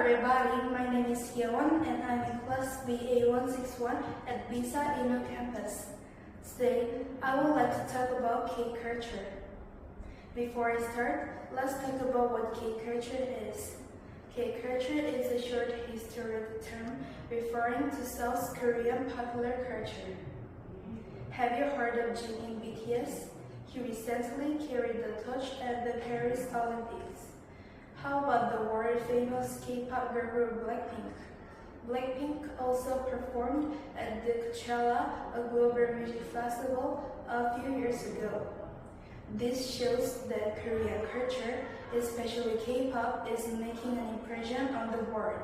everybody, my name is Hyewon and I'm in class BA161 at BISA Inno campus. Today, I would like to talk about K-culture. Before I start, let's talk about what K-culture is. K-culture is a short historic term referring to South Korean popular culture. Have you heard of Jin in BTS? He recently carried the torch at the Paris Olympics. How about the world-famous K-pop girl group Blackpink? Blackpink also performed at the Coachella, a global music festival, a few years ago. This shows that Korean culture, especially K-pop, is making an impression on the world.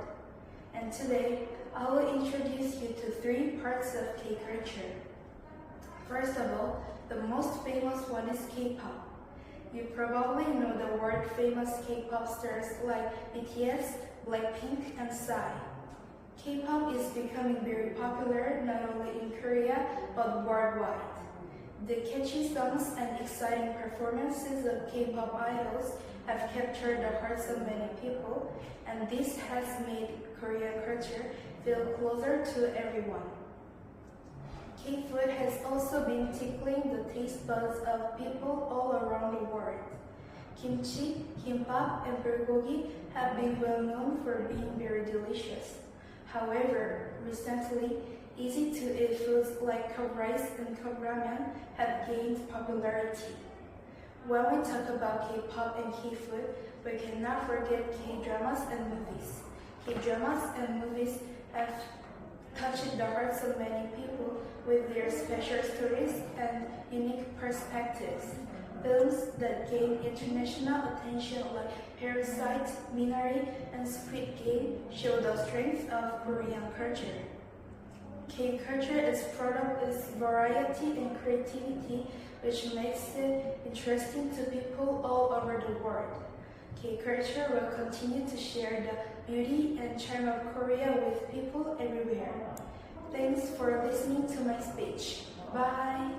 And today, I will introduce you to three parts of K-culture. First of all, the most famous one is K-pop. You probably know the world-famous K-pop stars like BTS, Blackpink, and Psy. K-pop is becoming very popular not only in Korea but worldwide. The catchy songs and exciting performances of K-pop idols have captured the hearts of many people, and this has made Korean culture feel closer to everyone. K-food has also been tickling the taste buds of people all around the world. Kimchi, kimbap, and bulgogi have been well known for being very delicious. However, recently, easy-to-eat foods like cup rice and cup ramen have gained popularity. When we talk about K-pop and K-food, we cannot forget K-dramas and movies. K-dramas and movies have touched the hearts of many people with their special stories and unique perspectives. Films that gain international attention like Parasite, Minari, and Squid Game show the strength of Korean culture. K-culture is product of its variety and creativity, which makes it interesting to people all over the world. K-culture will continue to share the beauty and charm of Korea with people everywhere. Thanks for listening to my speech. Bye!